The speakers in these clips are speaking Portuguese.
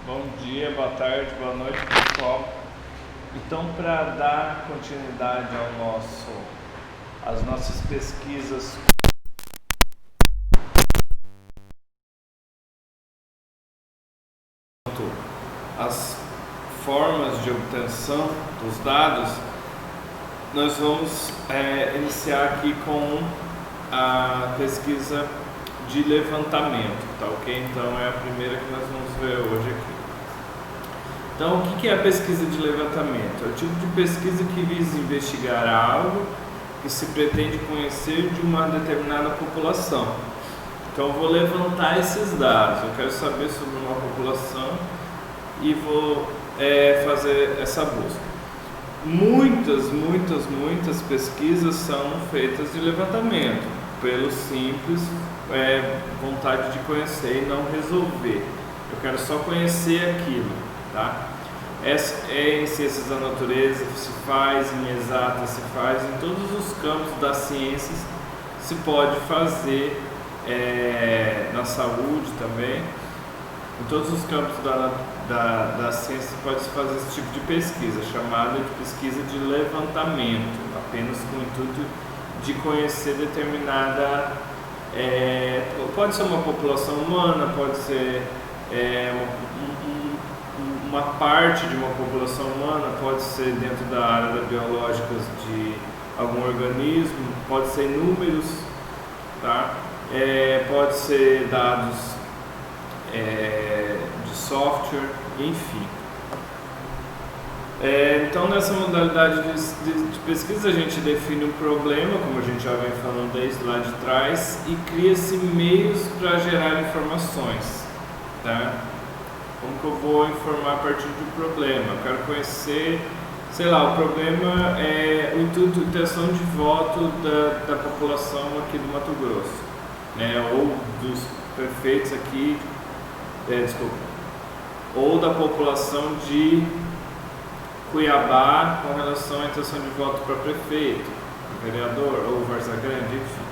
Bom dia, boa tarde, boa noite, pessoal. Então, para dar continuidade às nossas pesquisas quanto às formas de obtenção dos dados, nós vamos iniciar aqui com a pesquisa de levantamento, tá ok? Então é a primeira que nós vamos ver hoje aqui. Então, o que é a pesquisa de levantamento? É o tipo de pesquisa que visa investigar algo que se pretende conhecer de uma determinada população. Então, eu vou levantar esses dados, eu quero saber sobre uma população e vou fazer essa busca. Muitas pesquisas são feitas de levantamento, pelo simples vontade de conhecer e não resolver. Eu quero só conhecer aquilo, tá? Em ciências da natureza se faz, em exatas se faz, em todos os campos das ciências se pode fazer, na saúde também, em todos os campos da ciência pode-se fazer esse tipo de pesquisa, chamada de pesquisa de levantamento, apenas com o intuito de conhecer determinada, pode ser uma população humana, pode ser uma parte de uma população humana, pode ser dentro da área da biológica de algum organismo, pode ser números, tá? Pode ser dados de software, enfim. Então, nessa modalidade de pesquisa, a gente define um problema, como a gente já vem falando desde lá de trás, e cria-se meios para gerar informações, tá? Como que eu vou informar a partir do problema? Eu quero conhecer, sei lá, o problema é o intuito, intenção de voto da população aqui do Mato Grosso, né? Ou dos prefeitos aqui, ou da população de Cuiabá com relação à intenção de voto para prefeito, vereador ou Várzea Grande, enfim.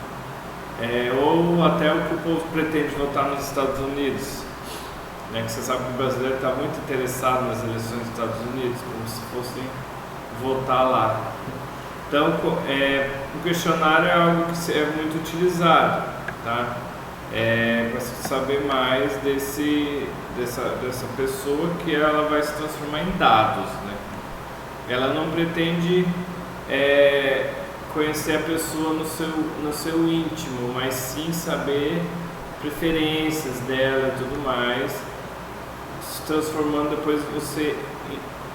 Ou até o que o povo pretende votar nos Estados Unidos, né? Que você sabe que o brasileiro está muito interessado nas eleições dos Estados Unidos, como se fossem votar lá. Então, o questionário é algo que é muito utilizado, tá? Para saber mais dessa pessoa, que ela vai se transformar em dados, né? Ela não pretende conhecer a pessoa no seu íntimo, mas sim saber preferências dela e tudo mais, se transformando, depois você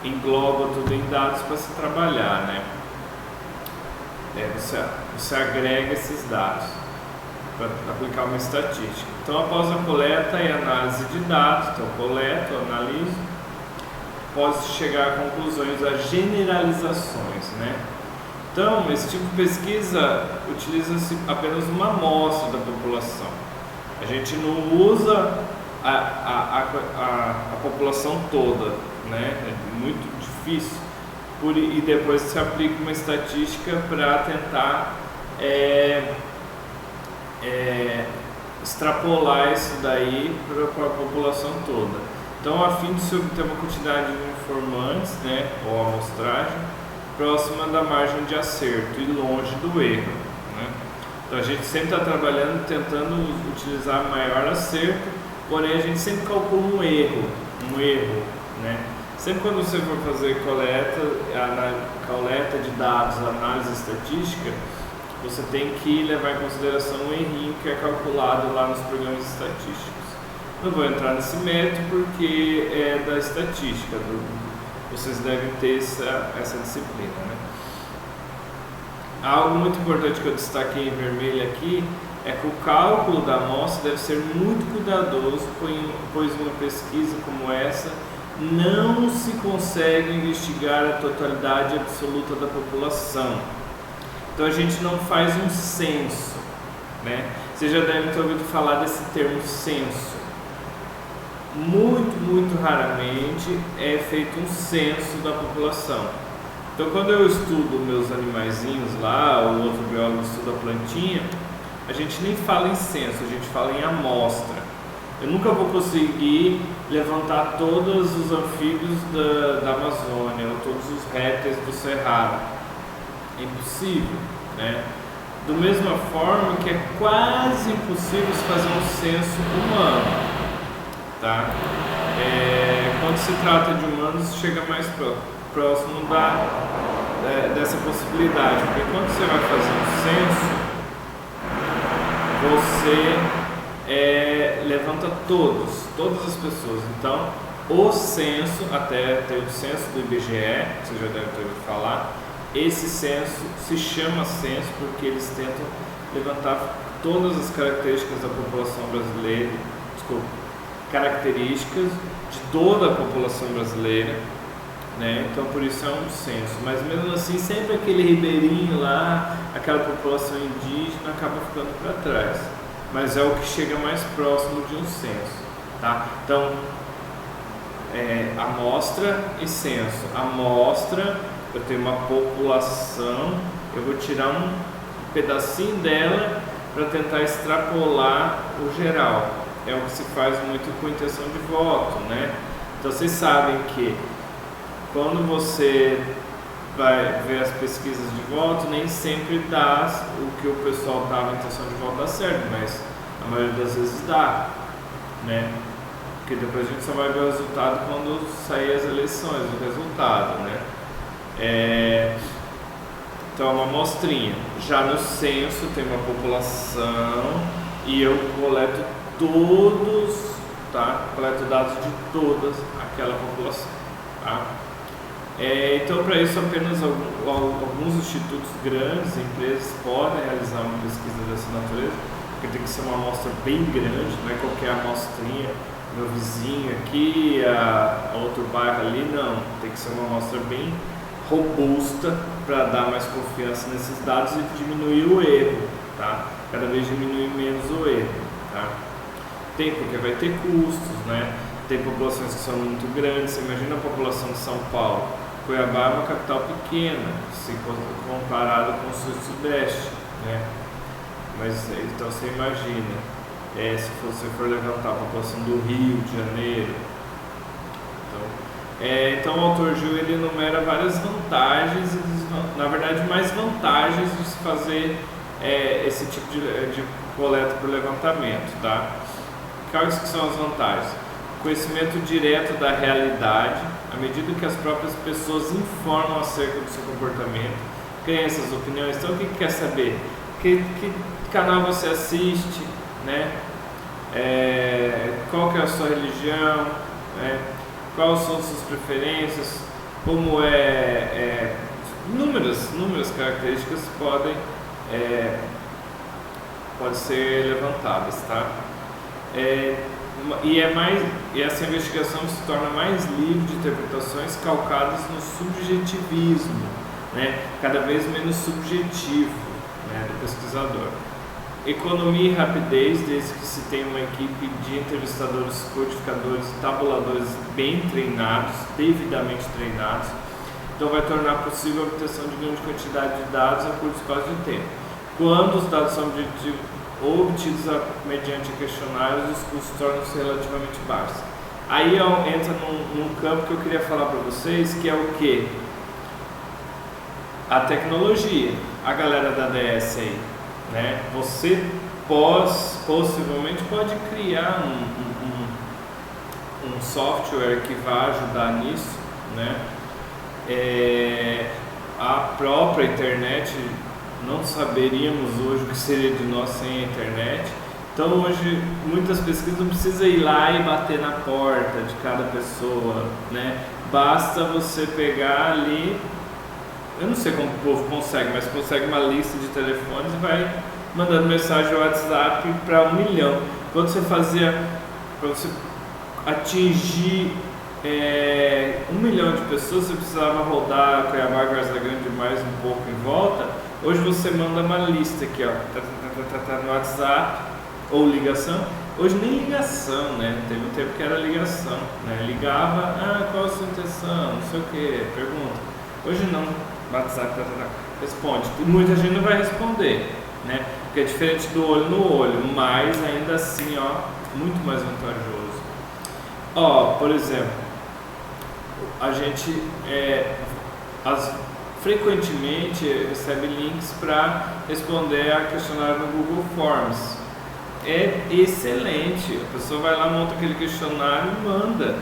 engloba tudo em dados para se trabalhar, né? Você agrega esses dados para aplicar uma estatística. Então, após a coleta e análise de dados, então coleto, analiso, pode-se chegar a conclusões, a generalizações, né? Então, esse tipo de pesquisa utiliza-se apenas uma amostra da população. A gente não usa a população toda, né? É muito difícil. E depois se aplica uma estatística para tentar extrapolar isso daí para a população toda. Então, a fim de se obter uma quantidade de informantes, né, ou amostragem próxima da margem de acerto e longe do erro, né? Então, a gente sempre está trabalhando, tentando utilizar maior acerto, porém a gente sempre calcula um erro, né? Sempre quando você for fazer coleta de dados, análise estatística, você tem que levar em consideração um errinho que é calculado lá nos programas estatísticos. Não vou entrar nesse método porque é da estatística, vocês devem ter essa disciplina, né? Algo muito importante que eu destaquei em vermelho aqui é que o cálculo da amostra deve ser muito cuidadoso, pois uma pesquisa como essa não se consegue investigar a totalidade absoluta da população. Então, a gente não faz um censo, né? Vocês já devem ter ouvido falar desse termo censo. Muito raramente é feito um censo da população. Então, quando eu estudo meus animaizinhos lá, ou outro biólogo estuda a plantinha, a gente nem fala em censo, a gente fala em amostra. Eu nunca vou conseguir levantar todos os anfíbios da Amazônia ou todos os répteis do Cerrado. É impossível, né? Da mesma forma que é quase impossível se fazer um censo humano, tá? Quando se trata de humanos, chega mais próximo dessa possibilidade, porque quando você vai fazer um censo, você levanta todas as pessoas. Então, o censo, até ter o censo do IBGE, que você já deve ter ouvido falar, esse censo se chama censo porque eles tentam levantar todas as características da população brasileira, características de toda a população brasileira, né? Então por isso é um censo, mas mesmo assim sempre aquele ribeirinho lá, aquela população indígena acaba ficando para trás, mas é o que chega mais próximo de um censo, tá? Então amostra e censo. Amostra, eu tenho uma população, eu vou tirar um pedacinho dela para tentar extrapolar o geral. É o que se faz muito com intenção de voto, né? Então vocês sabem que quando você vai ver as pesquisas de voto, nem sempre dá o que o pessoal estava em intenção de voto dá certo, mas a maioria das vezes dá, né? Porque depois a gente só vai ver o resultado quando sair as eleições, o resultado, né? Então é uma amostrinha. Já no censo tem uma população e eu coleto todos, tá? Coleto dados de toda aquela população, tá? Então para isso apenas alguns institutos grandes, empresas podem realizar uma pesquisa dessa natureza, porque tem que ser uma amostra bem grande, não é qualquer amostrinha, meu vizinho aqui, a outro bairro ali, não, tem que ser uma amostra bem robusta para dar mais confiança nesses dados e diminuir o erro, tá? Cada vez diminuir menos o erro, tá? Porque vai ter custos, né? Tem populações que são muito grandes. Você imagina a população de São Paulo. Cuiabá é uma capital pequena, se comparado com o sul e sudeste, né? Mas então você imagina, se você for levantar a população do Rio de Janeiro. Então o autor Gil ele enumera várias vantagens, na verdade mais vantagens de se fazer esse tipo de coleta por levantamento, tá? Quais que são as vantagens? Conhecimento direto da realidade, à medida que as próprias pessoas informam acerca do seu comportamento, crenças, opiniões. Então o que quer saber? Que canal você assiste, né? Qual que é a sua religião, né? Quais são as suas preferências, como inúmeras características podem ser levantadas, tá? E essa investigação se torna mais livre de interpretações calcadas no subjetivismo, né? Cada vez menos subjetivo, né, do pesquisador. Economia e rapidez, desde que se tenha uma equipe de entrevistadores, codificadores e tabuladores bem treinados, devidamente treinados. Então vai tornar possível a obtenção de grande quantidade de dados a curto espaço de tempo. Quando os dados são obtidos mediante questionários, os custos tornam-se relativamente baixos. Aí entra num campo que eu queria falar para vocês, que é o que? A tecnologia. A galera da DS aí, né? Você possivelmente pode criar um software que vai ajudar nisso, né? A própria internet, não saberíamos hoje o que seria de nós sem a internet. Então hoje muitas pesquisas não precisa ir lá e bater na porta de cada pessoa, né? Basta você pegar ali, eu não sei como o povo consegue, mas consegue uma lista de telefones e vai mandando mensagem no WhatsApp para 1 milhão. Quando você fazia, para você atingir 1 milhão de pessoas, você precisava rodar Cuiabá, Vargas Grande mais um pouco em volta. Hoje você manda uma lista aqui, ó, no WhatsApp ou ligação. Hoje nem ligação, né? Teve um tempo que era ligação, né? Ligava, qual a sua intenção, não sei o que, pergunta. Hoje não, WhatsApp, responde. Muita gente não vai responder, né? Porque é diferente do olho no olho, mas ainda assim, ó, muito mais vantajoso. Por exemplo, a gente frequentemente recebe links para responder a questionário no Google Forms. É excelente, a pessoa vai lá, monta aquele questionário e manda.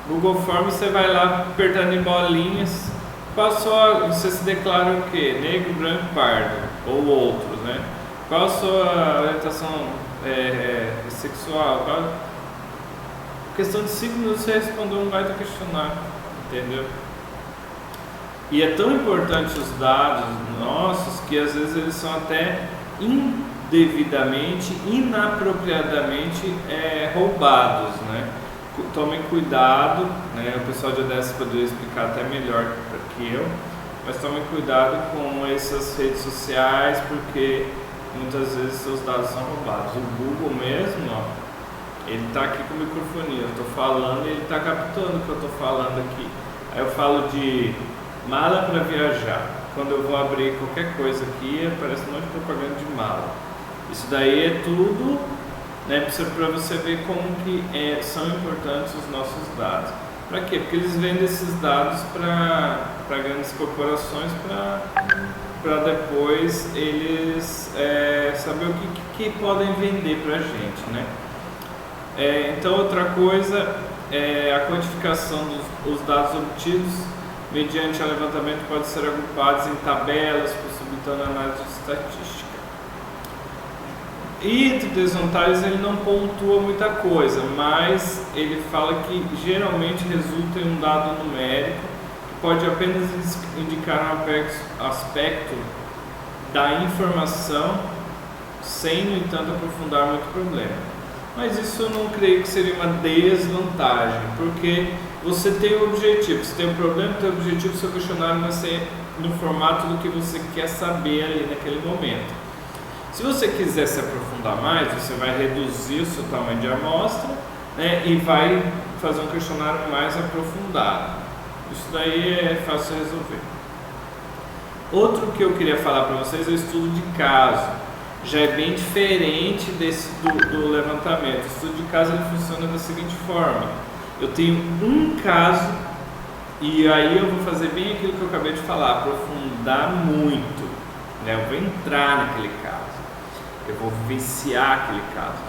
Google Forms, você vai lá apertando em bolinhas, você se declara o quê? Negro, branco, pardo, ou outros, né? Qual a sua orientação sexual? Questão de 5 minutos você respondeu um baita questionário, entendeu? E é tão importante os dados nossos que às vezes eles são até indevidamente, inapropriadamente roubados, né? Tomem cuidado, né? O pessoal de ODS poderia explicar até melhor que eu, mas tomem cuidado com essas redes sociais, porque muitas vezes seus dados são roubados. O Google mesmo, ele está aqui com o microfone, eu estou falando e ele está captando o que eu estou falando aqui. Aí eu falo de mala para viajar. Quando eu vou abrir qualquer coisa aqui, aparece um monte de propaganda de mala. Isso daí é tudo, né, para você ver como que são importantes os nossos dados. Para quê? Porque eles vendem esses dados para grandes corporações, para depois eles saber o que podem vender para a gente, né? Então, outra coisa é a quantificação dos dados obtidos mediante o levantamento pode ser agrupados em tabelas, possibilitando análise estatística. E entre desvantagens ele não pontua muita coisa, mas ele fala que geralmente resulta em um dado numérico que pode apenas indicar um aspecto da informação, sem, no entanto, aprofundar muito o problema. Mas isso eu não creio que seria uma desvantagem, porque você tem um objetivo, você tem um problema, tem um objetivo, seu questionário vai ser no formato do que você quer saber ali naquele momento. Se você quiser se aprofundar mais, você vai reduzir o seu tamanho de amostra, né, e vai fazer um questionário mais aprofundado. Isso daí é fácil de resolver. Outro que eu queria falar para vocês é o estudo de caso. Já é bem diferente do levantamento. O estudo de caso ele funciona da seguinte forma: eu tenho um caso e aí eu vou fazer bem aquilo que eu acabei de falar, aprofundar muito, né? Eu vou entrar naquele caso, eu vou vivenciar aquele caso.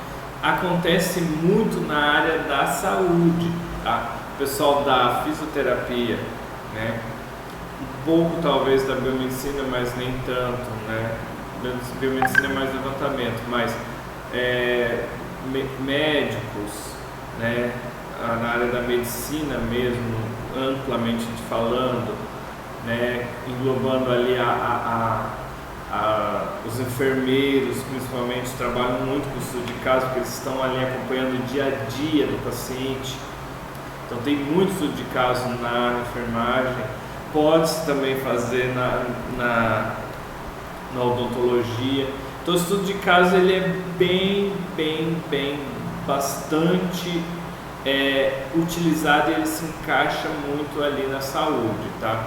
Acontece muito na área da saúde, tá? O pessoal da fisioterapia, né? Um pouco talvez da biomedicina, mas nem tanto, né? Biomedicina é mais levantamento, mas médicos, né, na área da medicina mesmo, amplamente falando, né, englobando ali os enfermeiros, principalmente, trabalham muito com o estudo de caso, porque eles estão ali acompanhando o dia a dia do paciente. Então tem muito estudo de caso na enfermagem. Pode-se também fazer na odontologia. Então o estudo de caso ele é bem bastante utilizado, e ele se encaixa muito ali na saúde, tá?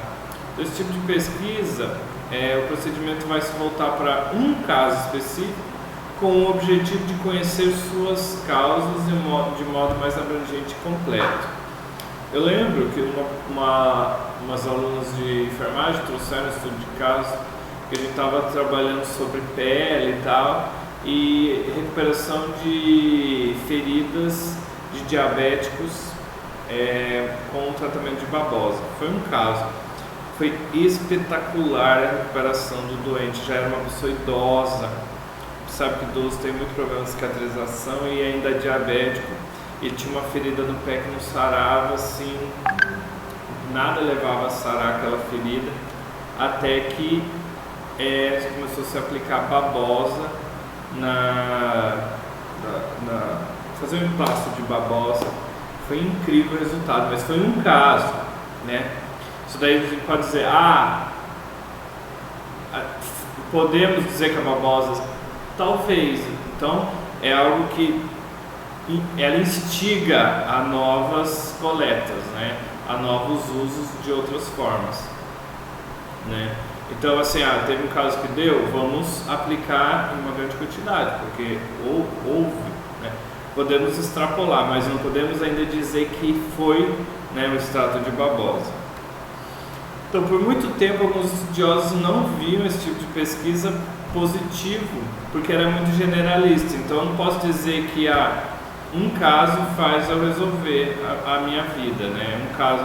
Então, esse tipo de pesquisa, o procedimento vai se voltar para um caso específico com o objetivo de conhecer suas causas de modo mais abrangente e completo. Eu lembro que umas alunas de enfermagem trouxeram estudo de caso, que a gente estava trabalhando sobre pele e tal, e recuperação de feridas de diabéticos com tratamento de babosa. Foi um caso, foi espetacular a recuperação do doente, já era uma pessoa idosa, sabe que idoso tem muito problema de cicatrização e ainda é diabético, e tinha uma ferida no pé que não sarava, assim, nada levava a sarar aquela ferida, até que começou a se aplicar babosa fazer um emplasto de babosa. Foi incrível o resultado, mas foi um caso, né? Isso daí a gente pode dizer, podemos dizer que a babosa, talvez. Então é algo que ela instiga a novas coletas, né? A novos usos de outras formas, né? Então, assim, teve um caso que deu, vamos aplicar em uma grande quantidade, porque houve, né? podemos extrapolar, mas não podemos ainda dizer que foi, né, o extrato de babosa. Então, por muito tempo, alguns estudiosos não viam esse tipo de pesquisa positivo, porque era muito generalista. Então, eu não posso dizer que um caso faz eu resolver a minha vida, né? Um caso,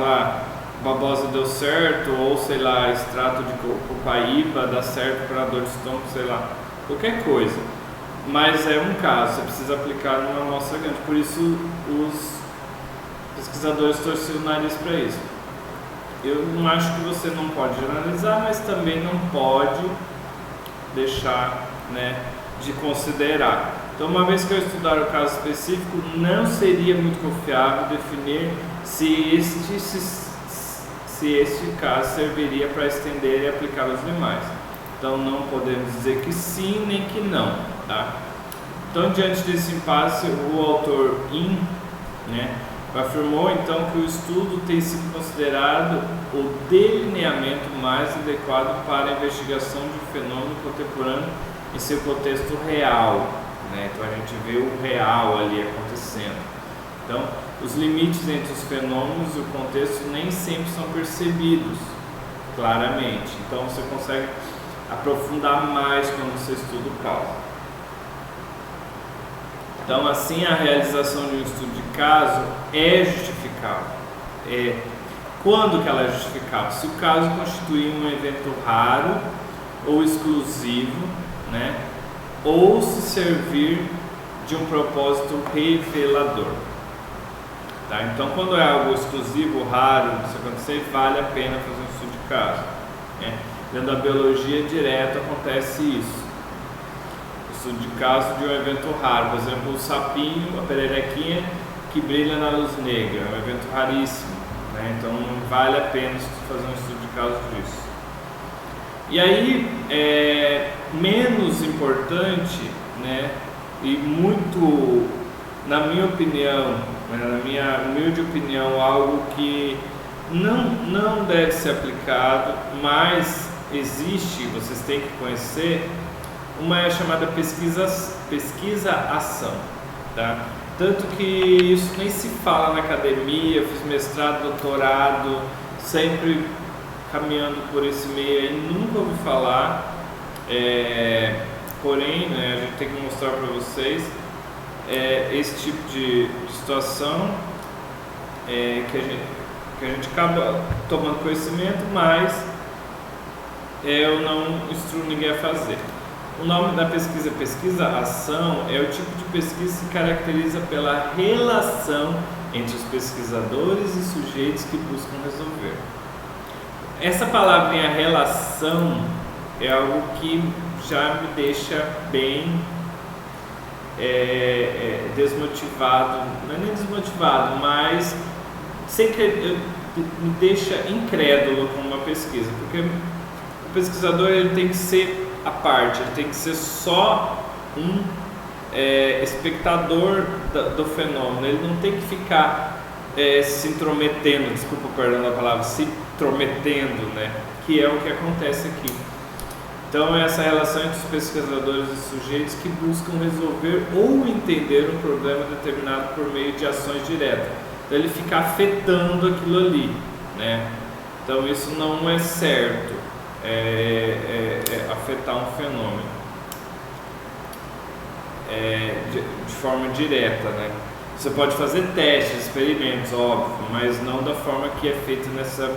babosa deu certo, ou sei lá, extrato de copaíba dá certo para dor de estômago, sei lá, qualquer coisa. Mas é um caso, você precisa aplicar numa amostra grande. Por isso, os pesquisadores torciam o nariz para isso. Eu não acho que você não pode generalizar, mas também não pode deixar, né, de considerar. Então, uma vez que eu estudar o caso específico, não seria muito confiável definir se este caso serviria para estender e aplicar aos demais. Então, não podemos dizer que sim nem que não, tá? Então, diante desse impasse, o autor né, afirmou então que o estudo tem sido considerado o delineamento mais adequado para a investigação de um fenômeno contemporâneo em seu contexto real, né? Então a gente vê o real ali acontecendo. Então, os limites entre os fenômenos e o contexto nem sempre são percebidos claramente. Então você consegue aprofundar mais quando você estuda o caso. Então, assim, a realização de um estudo de caso é justificável. Quando que ela é justificável? Se o caso constituir um evento raro ou exclusivo, né? Ou se servir de um propósito revelador. Tá? Então, quando é algo exclusivo, raro, se acontecer, vale a pena fazer um estudo de caso. Né? Dentro da biologia direta acontece isso. Estudo de caso de um evento raro, por exemplo, o sapinho, a pererequinha que brilha na luz negra, é um evento raríssimo, né? Então vale a pena fazer um estudo de caso disso. E aí, menos importante, né, e muito, na minha opinião, né, na minha humilde opinião, algo que não deve ser aplicado, mas existe, vocês têm que conhecer. Uma é chamada pesquisa-ação, tá? Tanto que isso nem se fala na academia. Eu fiz mestrado, doutorado, sempre caminhando por esse meio aí, nunca ouvi falar. Porém, né, a gente tem que mostrar para vocês esse tipo de situação que a gente acaba tomando conhecimento, mas eu não instruo ninguém a fazer. O nome da pesquisa-ação, é o tipo de pesquisa que se caracteriza pela relação entre os pesquisadores e sujeitos que buscam resolver. Essa palavrinha relação é algo que já me deixa bem desmotivado, não é nem desmotivado, mas sem que me deixa incrédulo com uma pesquisa, porque o pesquisador ele tem que ser a parte, ele tem que ser só um espectador do fenômeno, ele não tem que ficar se intrometendo, desculpa o perdão da palavra, se intrometendo, né? Que é o que acontece aqui. Então, essa relação entre os pesquisadores e sujeitos que buscam resolver ou entender um problema determinado por meio de ações diretas. Então, ele fica afetando aquilo ali, né? Então, isso não é certo. Afetar um fenômeno de forma direta, né? Você pode fazer testes, experimentos, óbvio, mas não da forma que é feita nessa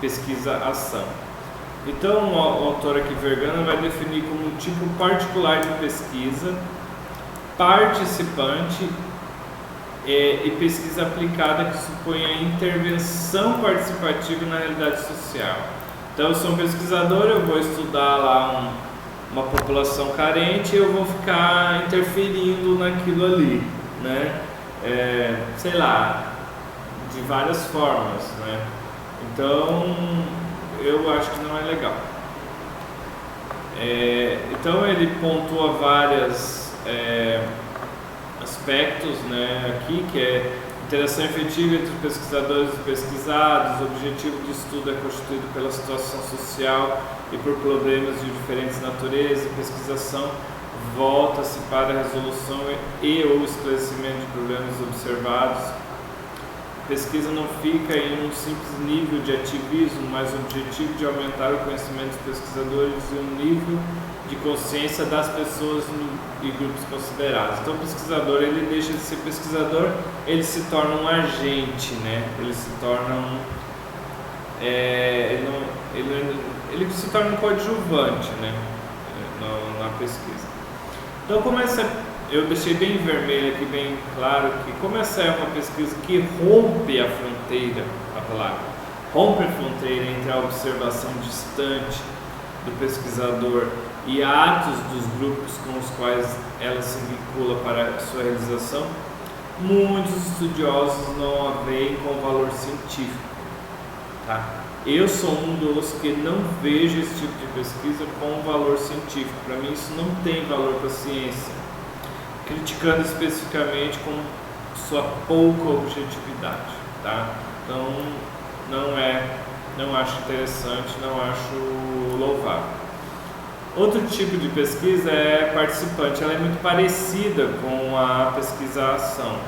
pesquisa-ação. Então, o autor aqui, Vergana, vai definir como um tipo particular de pesquisa, participante e pesquisa aplicada que supõe a intervenção participativa na realidade social. Então, eu sou um pesquisador, eu vou estudar lá uma população carente e eu vou ficar interferindo naquilo ali, né? Sei lá, de várias formas, né? Então, eu acho que não é legal. Então, ele pontua vários aspectos, né, aqui, que é interação efetiva entre pesquisadores e pesquisados. O objetivo do estudo é constituído pela situação social e por problemas de diferentes naturezas. A pesquisação volta-se para a resolução e ou esclarecimento de problemas observados. A pesquisa não fica em um simples nível de ativismo, mas o objetivo de aumentar o conhecimento dos pesquisadores e o nível de consciência das pessoas e grupos considerados. Então, o pesquisador, ele deixa de ser pesquisador, ele se torna um agente, né? Ele se torna ele se torna um coadjuvante, né? Na pesquisa. Então, eu deixei bem vermelho aqui, bem claro, que como essa é uma pesquisa que rompe a fronteira, a palavra, rompe a fronteira entre a observação distante do pesquisador e atos dos grupos com os quais ela se vincula para a sua realização, muitos estudiosos não a veem com valor científico. Tá? Eu sou um dos que não vejo esse tipo de pesquisa com valor científico. Para mim isso não tem valor para a ciência, criticando especificamente com sua pouca objetividade. Tá? Então não acho interessante, não acho louvável. Outro tipo de pesquisa é participante. Ela é muito parecida com a pesquisação,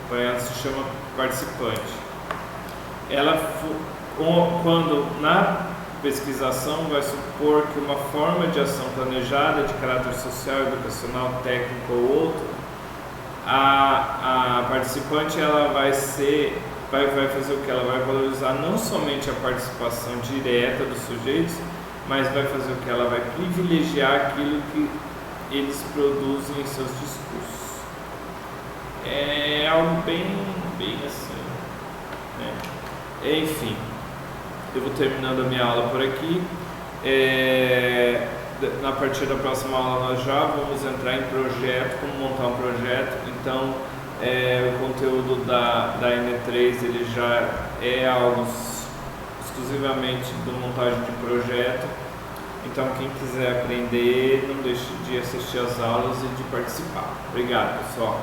porém ela se chama participante. Quando na pesquisação vai supor que uma forma de ação planejada de caráter social, educacional, técnico ou outro, a participante ela vai fazer o que? Ela vai valorizar não somente a participação direta dos sujeitos, mas vai fazer o que? Ela vai privilegiar aquilo que eles produzem em seus discursos. É algo bem assim, né? Enfim, eu vou terminando a minha aula por aqui. A partir da próxima aula nós já vamos entrar em projeto, como montar um projeto. Então o conteúdo da N3 ele já é algo exclusivamente da montagem de projeto. Então quem quiser aprender, não deixe de assistir às aulas e de participar. Obrigado, pessoal.